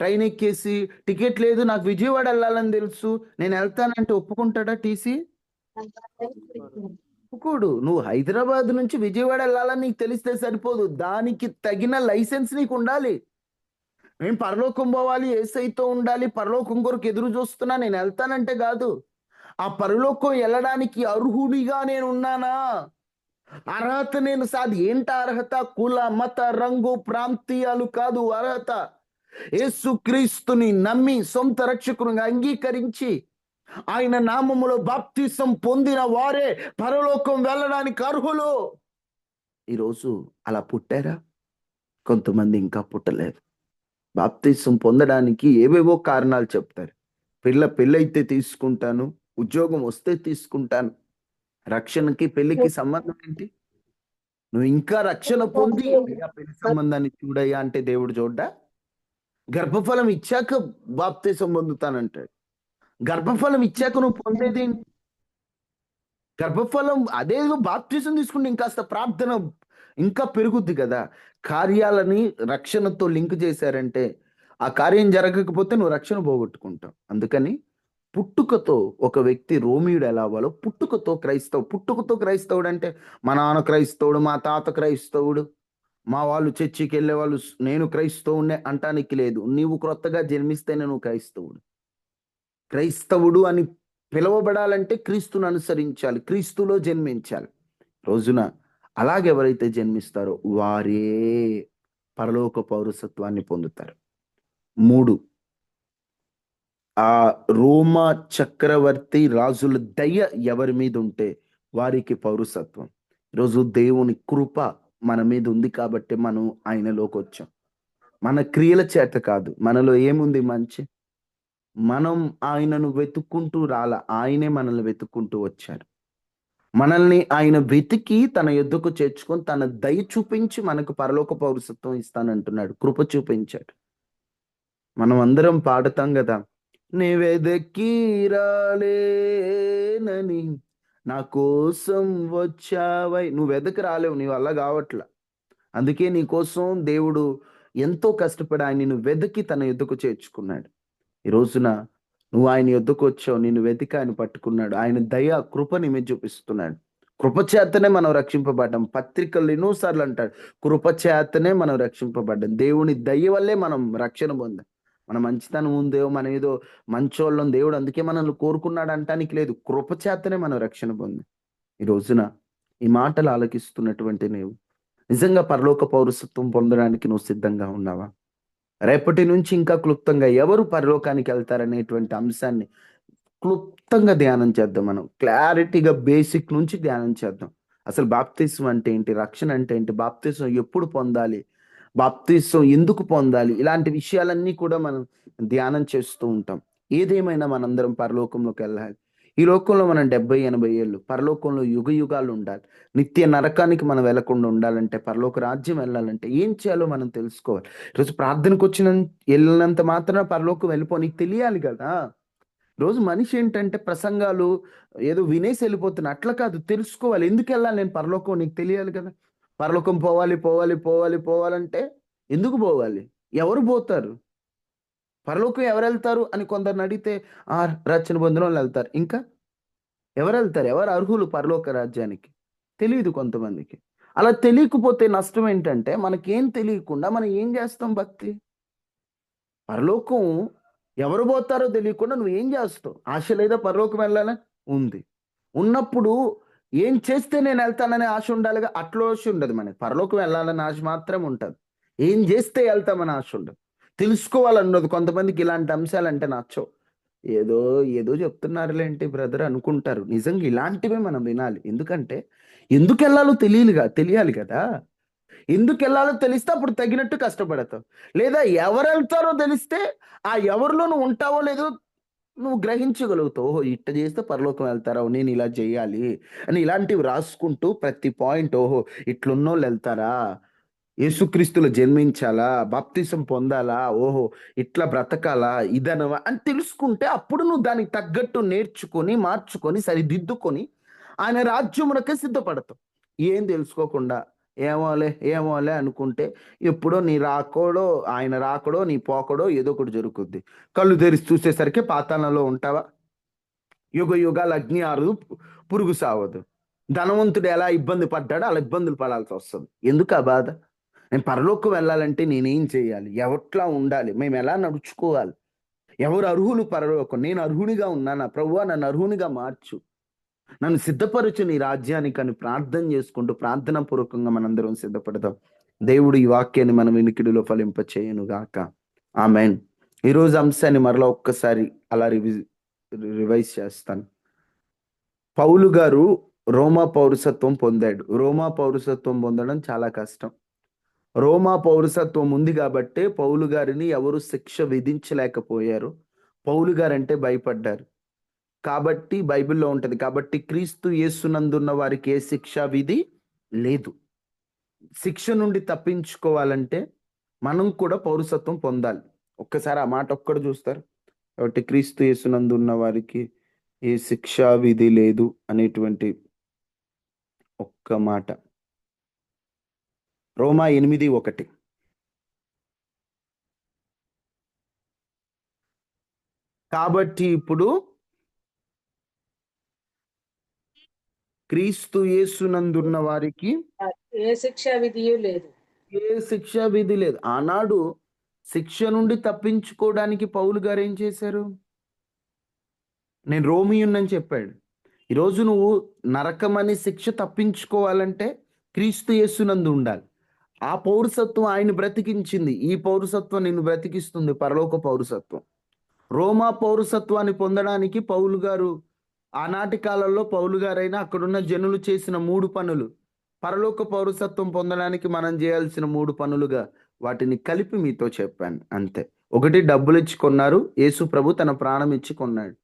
ట్రైన్ ఎక్కేసి టికెట్ లేదు నాకు విజయవాడ వెళ్ళాలని తెలుసు, నేను వెళ్తానంటే ఒప్పుకుంటాడా టీసీ? ఒప్పుకోడు. నువ్వు హైదరాబాద్ నుంచి విజయవాడ వెళ్ళాలని నీకు తెలిస్తే సరిపోదు, దానికి తగిన లైసెన్స్ నీకు ఉండాలి. నేను పరలోకం పోవాలి, యేసయ్యతో ఉండాలి, పరలోకం కొరకు ఎదురు చూస్తున్నా, నేను వెళ్తానంటే కాదు. ఆ పరలోకం వెళ్ళడానికి అర్హుడిగా నేను ఉన్నానా? అర్హత నేను ఏంటి అర్హత? కుల, మత, రంగు, ప్రాంతీయాలు కాదు అర్హత. యేసుక్రీస్తుని నమ్మి సొంత రక్షకునిగా అంగీకరించి ఆయన నామములో బాప్తిసం పొందిన వారే పరలోకం వెళ్ళడానికి అర్హులు. ఈరోజు అలా పుట్టారా? కొంతమంది ఇంకా పుట్టలేదు. బాప్తిసం పొందడానికి ఏవేవో కారణాలు చెప్తారు. పెళ్ళైతే తీసుకుంటాను, ఉద్యోగం వస్తే తీసుకుంటాను. రక్షణకి పెళ్లికి సంబంధం ఏంటి? నువ్వు ఇంకా రక్షణ పొంది పెళ్లి సంబంధాన్ని చూడయ్యా అంటే దేవుడు చూడ్డా? గర్భఫలం ఇచ్చాక బాప్తిసం పొందుతానంటాడు. గర్భఫలం ఇచ్చాక నువ్వు పొందేది గర్భఫలం అదే బాప్తిసం తీసుకుంటే ఇంకాస్త ప్రార్థన ఇంకా పెరుగుద్ది కదా. కార్యాలని రక్షణతో లింక్ చేశారంటే ఆ కార్యం జరగకపోతే నువ్వు రక్షణ పోగొట్టుకుంటావు. అందుకని పుట్టుకతో ఒక వ్యక్తి రోమియుడు ఎలా అవ్వాలో పుట్టుకతో క్రైస్తవుడు అంటే మా నాన్న క్రైస్తవుడు, మా తాత క్రైస్తవుడు, మా వాళ్ళు చర్చికి వెళ్ళే వాళ్ళు నేను క్రైస్తవునే అంటానికి లేదు. నీవు క్రొత్తగా జన్మిస్తేనే నువ్వు క్రైస్తవుడు అని పిలువబడాలంటే క్రీస్తును అనుసరించాలి, క్రీస్తులో జన్మించాలి. రోజున అలాగెవరైతే జన్మిస్తారో వారే పరలోక పౌరసత్వాన్ని పొందుతారు. 3, ఆ రోమా చక్రవర్తి రాజుల దయ ఎవరి మీద ఉంటే వారికి పౌరసత్వం. ఈరోజు దేవుని కృప మన మీద ఉంది కాబట్టి మనం ఆయనలోకి వచ్చాం. మన క్రియల చేత కాదు. మనలో ఏముంది? మంచి. మనం ఆయనను వెతుక్కుంటూ ఆయనే మనల్ని వెతుక్కుంటూ వచ్చారు. మనల్ని ఆయన వెతికి తన యొద్దకు చేర్చుకొని తన దయ చూపించి మనకు పరలోక పౌరసత్వం ఇస్తానంటున్నాడు. కృప చూపించాడు. మనం అందరం పాడతాం కదా, నీ వెదకి రాలేనని నా కోసం వచ్చావై. నువ్వు వెదకి రాలేవు, నీ వల్ల కావట్లా. అందుకే నీ కోసం దేవుడు ఎంతో కష్టపడి ఆయన వెదకి తన యొద్దకు చేర్చుకున్నాడు. ఈ రోజున నువ్వు ఆయన యొద్దకు వచ్చావు, నిన్ను వెతికి ఆయన పట్టుకున్నాడు. ఆయన దయ కృపని మీద చూపిస్తున్నాడు. కృపచేతనే మనం రక్షింపబడ్డాం. పత్రికలు ఎన్నోసార్లు అంటాడు కృపచేతనే మనం రక్షింపబడ్డాం. దేవుని దయ వల్లే మనం రక్షణ పొందాం. మన మంచితనం ఉందో మనం ఏదో మంచోళ్ళం దేవుడు అందుకే మనల్ని కోరుకున్నాడు అంటానికి లేదు. కృపచేతనే మనం రక్షణ పొందాం. ఈ రోజున ఈ మాటలు ఆలకిస్తున్నటువంటి నీవు నిజంగా పరలోక పౌరసత్వం పొందడానికి నువ్వు సిద్ధంగా ఉన్నావా? రేపటి నుంచి ఇంకా క్లుప్తంగా ఎవరు పరలోకానికి వెళ్తారనేటువంటి అంశాన్ని క్లుప్తంగా ధ్యానం చేద్దాం. మనం క్లారిటీగా బేసిక్ నుంచి ధ్యానం చేద్దాం. అసలు బాప్తిసం అంటే ఏంటి? రక్షణ అంటే ఏంటి? బాప్తిసం ఎప్పుడు పొందాలి? బాప్తిసం ఎందుకు పొందాలి? ఇలాంటి విషయాలన్నీ కూడా మనం ధ్యానం చేస్తూ ఉంటాం. ఏదేమైనా మనందరం పరలోకంలోకి వెళ్ళాలి. ఈ లోకంలో మనం 70-80 ఏళ్ళు, పరలోకంలో యుగాలు ఉండాలి. నిత్య నరకానికి మనం వెళ్లకుండా ఉండాలంటే, పరలోక రాజ్యం వెళ్ళాలంటే ఏం చేయాలో మనం తెలుసుకోవాలి. ఈరోజు ప్రార్థనకు వెళ్ళినంత మాత్రాన పరలోకం వెళ్ళిపో, నీకు తెలియాలి కదా. రోజు మనిషి ఏంటంటే ప్రసంగాలు ఏదో వినేసి వెళ్ళిపోతున్నా, అట్లా కాదు, తెలుసుకోవాలి. ఎందుకు వెళ్ళాలి నేను పరలోకం? నీకు తెలియాలి కదా. పరలోకం పోవాలంటే ఎందుకు పోవాలి? ఎవరు పోతారు? పరలోకం ఎవరు వెళ్తారు అని కొందరిని అడిగితే రక్షణ పొందిన వాళ్ళు వెళ్తారు. ఇంకా ఎవరు వెళ్తారు? ఎవరు అర్హులు పరలోక రాజ్యానికి? తెలియదు కొంతమందికి. అలా తెలియకపోతే నష్టం ఏంటంటే మనకేం తెలియకుండా మనం ఏం చేస్తాం భక్తి? పరలోకం ఎవరు పోతారో తెలియకుండా నువ్వు ఏం చేస్తావు? ఆశ లేదా పరలోకం వెళ్ళాలని? ఉంది. ఉన్నప్పుడు ఏం చేస్తే నేను వెళ్తాననే ఆశ ఉండాలిగా. అట్లా ఆశ ఉండదు మనకి. పరలోకం వెళ్ళాలని ఆశ మాత్రం ఉంటుంది. ఏం చేస్తే వెళ్తామని ఆశ ఉండదు. తెలుసుకోవాలన్నది కొంతమందికి ఇలాంటి అంశాలంటే నచ్చవు. ఏదో ఏదో చెప్తున్నారులేంటి బ్రదర్ అనుకుంటారు. నిజంగా ఇలాంటివే మనం వినాలి. ఎందుకంటే ఎందుకు వెళ్ళాలో తెలియాలి కదా. ఎందుకు వెళ్ళాలో తెలిస్తే అప్పుడు తగినట్టు కష్టపడతావు. లేదా ఎవరు వెళ్తారో తెలిస్తే ఆ ఎవరిలో నువ్వు ఉంటావో లేదో నువ్వు గ్రహించగలుగుతావు. ఓహో ఇట్ట చేస్తే పరలోకం వెళ్తారా, నేను ఇలా చేయాలి అని ఇలాంటివి రాసుకుంటూ ప్రతి పాయింట్, ఓహో ఇట్లున్నోళ్ళు వెళ్తారా, యేసుక్రీస్తులో జన్మించాలా, బాప్తిసం పొందాలా, ఓహో ఇట్లా బ్రతకాలా, ఇదనవా అని తెలుసుకుంటే అప్పుడు నువ్వు దానికి తగ్గట్టు నేర్చుకొని మార్చుకొని సరిదిద్దుకొని ఆయన రాజ్యమునకే సిద్ధపడతావు. ఏం తెలుసుకోకుండా ఏమోలే అనుకుంటే ఎప్పుడో నీ రాకడో ఆయన రాకడో నీ పోకడో ఏదో ఒకటి జరుగుద్ది. కళ్ళు తెరిచి చూసేసరికి పాతాళంలో ఉంటావా? యుగ యుగాలు అగ్ని ఆరదు, పురుగు సావదు. ధనవంతుడు ఎలా ఇబ్బంది పడ్డాడో అలా ఇబ్బందులు పడాల్సి వస్తుంది. ఎందుకు ఆ బాధ? నేను పరలోకం వెళ్ళాలంటే నేనేం చేయాలి, ఎవట్లా ఉండాలి, మేము ఎలా నడుచుకోవాలి, ఎవరు అర్హులు పరలోకం, నేను అర్హునిగా ఉన్నానా ప్రభువా, నన్ను అర్హునిగా మార్చు, నన్ను సిద్ధపరచు నీ రాజ్యానికి అని ప్రార్థన చేసుకుంటూ ప్రార్థనా పూర్వకంగా మనందరం సిద్ధపడదాం. దేవుడు ఈ వాక్యాన్ని మన వినికిడిలో ఫలింప చేయనుగాక. ఆమెన్. ఈరోజు అంశాన్ని మరలా ఒక్కసారి అలా రివైజ్ చేస్తాను. పౌలు గారు రోమా పౌరసత్వం పొందాడు. రోమా పౌరసత్వం పొందడం చాలా కష్టం. రోమా పౌరసత్వం ఉంది కాబట్టే పౌలు గారిని ఎవరు శిక్ష విధించలేకపోయారు. పౌలు గారంటే భయపడ్డారు. కాబట్టి బైబిల్లో ఉంటది, కాబట్టి క్రీస్తు యేసునందున్న వారికి ఏ శిక్షా విధి లేదు. శిక్ష నుండి తప్పించుకోవాలంటే మనం కూడా పౌరసత్వం పొందాలి. ఒక్కసారి ఆ మాట ఒక్కడు చూస్తారు. కాబట్టి క్రీస్తు యేసునందు ఉన్న వారికి ఏ శిక్షా విధి లేదు అనేటువంటి ఒక్క మాట. రోమా 8:1. కాబట్టి ఇప్పుడు క్రీస్తు యేసునందున్న వారికి ఏ శిక్షా విధియు లేదు. ఏ శిక్షా విధి లేదు. ఆనాడు శిక్ష నుండి తప్పించుకోవడానికి పౌలు గారు ఏం చేశారు? నేను రోమియున్నని చెప్పాడు. ఈరోజు నువ్వు నరకమని శిక్ష తప్పించుకోవాలంటే క్రీస్తు యేసునందు ఉండాలి. ఆ పౌరసత్వం ఆయన బ్రతికించింది. ఈ పౌరసత్వం నిన్ను బ్రతికిస్తుంది, పరలోక పౌరసత్వం. రోమా పౌరసత్వాన్ని పొందడానికి పౌలు గారు ఆనాటి కాలంలో పౌలు గారైనా అక్కడున్న జనులు చేసిన 3 పనులు పరలోక పౌరసత్వం పొందడానికి మనం చేయాల్సిన 3 పనులుగా వాటిని కలిపి మీతో చెప్పాను అంతే. 1, డబ్బులు ఇచ్చి కొన్నారు. యేసు ప్రభు తన ప్రాణం ఇచ్చి కొన్నాడు.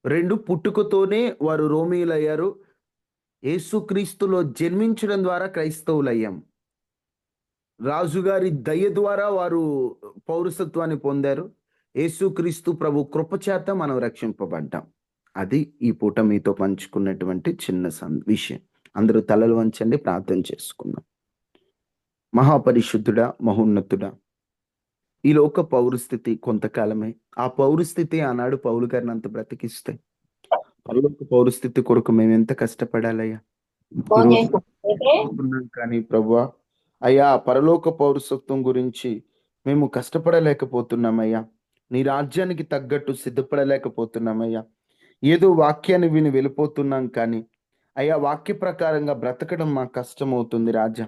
2, పుట్టుకతోనే వారు రోమీయులయ్యారు. యేసుక్రీస్తులో జన్మించడం ద్వారా క్రైస్తవులయ్యాం. రాజుగారి దయ ద్వారా వారు పౌరసత్వాన్ని పొందారు. యేసుక్రీస్తు ప్రభు కృపచేత మనం రక్షింపబడ్డాం. అది ఈ పూట మీతో పంచుకున్నటువంటి చిన్న విషయం. అందరూ తలలు వంచండి, ప్రార్థన చేసుకుందాం. మహాపరిశుద్ధుడా, మహోన్నతుడా, ఈ లోక పౌరస్థితి కొంతకాలమే. ఆ పౌరస్థితి ఆనాడు పౌలు గారిని అంత బ్రతికిస్తే పరలోక పౌరస్థితి కొరకు మేము ఎంత కష్టపడాలయ్యా. కానీ ప్రభువా అయ్యా, పరలోక పౌరసత్వం గురించి మేము కష్టపడలేకపోతున్నామయ్యా. నీ రాజ్యానికి తగ్గట్టు సిద్ధపడలేకపోతున్నామయ్యా. ఏదో వాక్యాన్ని విని వెళ్ళిపోతున్నాం కానీ అయ్యా, వాక్య ప్రకారంగా బ్రతకడం మాకు కష్టమవుతుంది రాజా.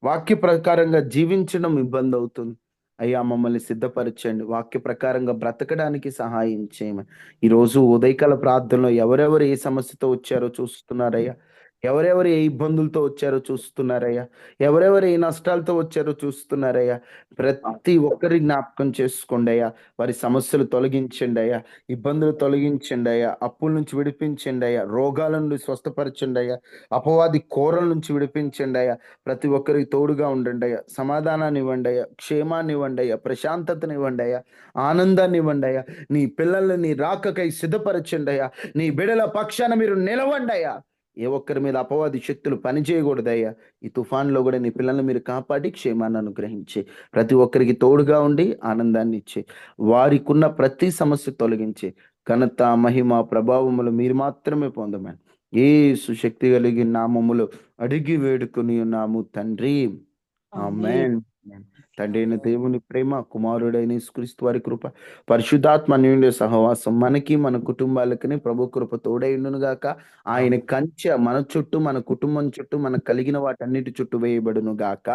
వాక్య ప్రకారంగా జీవించడం ఇబ్బంది అవుతుంది అయ్యా. మమ్మల్ని సిద్ధపరచండి, వాక్య ప్రకారంగా బ్రతకడానికి సహాయం చేయమని ఈరోజు ఉదయకాల ప్రార్థనలో ఎవరెవరు ఏ సమస్యతో వచ్చారో చూస్తున్నారయ్యా. ఎవరెవరు ఏ ఇబ్బందులతో వచ్చారో చూస్తున్నారయ్యా. ఎవరెవరు ఏ నష్టాలతో వచ్చారో చూస్తున్నారయ్యా. ప్రతి ఒక్కరి జ్ఞాపకం చేసుకోండి అయ్యా. వారి సమస్యలు తొలగించండి అయ్యా. ఇబ్బందులు తొలగించండి అయ్యా. అప్పుల నుంచి విడిపించండి అయ్యా. రోగాల నుండి స్వస్థపరచండి అయ్యా. అపవాది కోరల నుంచి విడిపించండి అయ్యా. ప్రతి ఒక్కరికి తోడుగా ఉండండి అయ్యా. సమాధానాన్ని ఇవ్వండి అయ్యా. క్షేమాన్ని ఇవ్వండి అయ్యా. ప్రశాంతతని ఇవ్వండి అయ్యా. ఆనందాన్ని ఇవ్వండి అయ్యా. నీ పిల్లల్ని నీ రాకకై సిద్ధపరచండి అయ్యా. నీ బిడల పక్షాన మీరు నిలవండి అయ్యా. ఏ ఒక్కరి మీద అపవాది శక్తులు పనిచేయకూడదయ్యా. ఈ తుఫాన్లో కూడా నీ పిల్లల్ని మీరు కాపాడి క్షేమాన్ని అనుగ్రహించి ప్రతి ఒక్కరికి తోడుగా ఉండి ఆనందాన్ని ఇచ్చి వారికి ఉన్న ప్రతి సమస్య తొలగించి ఘనత, మహిమ, ప్రభావములు మీరు మాత్రమే పొందమని యేసు శక్తి కలిగిన నామములో అడిగి వేడుకొని ఉన్నాము తండ్రి. ఆమేన్. తండ్రి అయిన దేవుని ప్రేమ, కుమారుడైన యేసుక్రీస్తు వారి కృప, పరిశుద్ధాత్మ అన్యోన్య సహవాసం మనకి మన కుటుంబాలకి ప్రభు కృప తోడైండును గాక. ఆయన కంచె మన చుట్టూ, మన కుటుంబం చుట్టూ, మనకు కలిగిన వాటన్నిటి చుట్టూ వేయబడును గాక.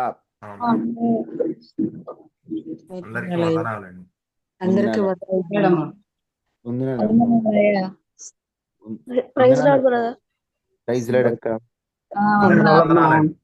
అందరికీ వందనాలండి. అందరికీ వదలమ్మా. Praise Lord brother. Praise Lord అక్క. అందరికీ వందనాలండి.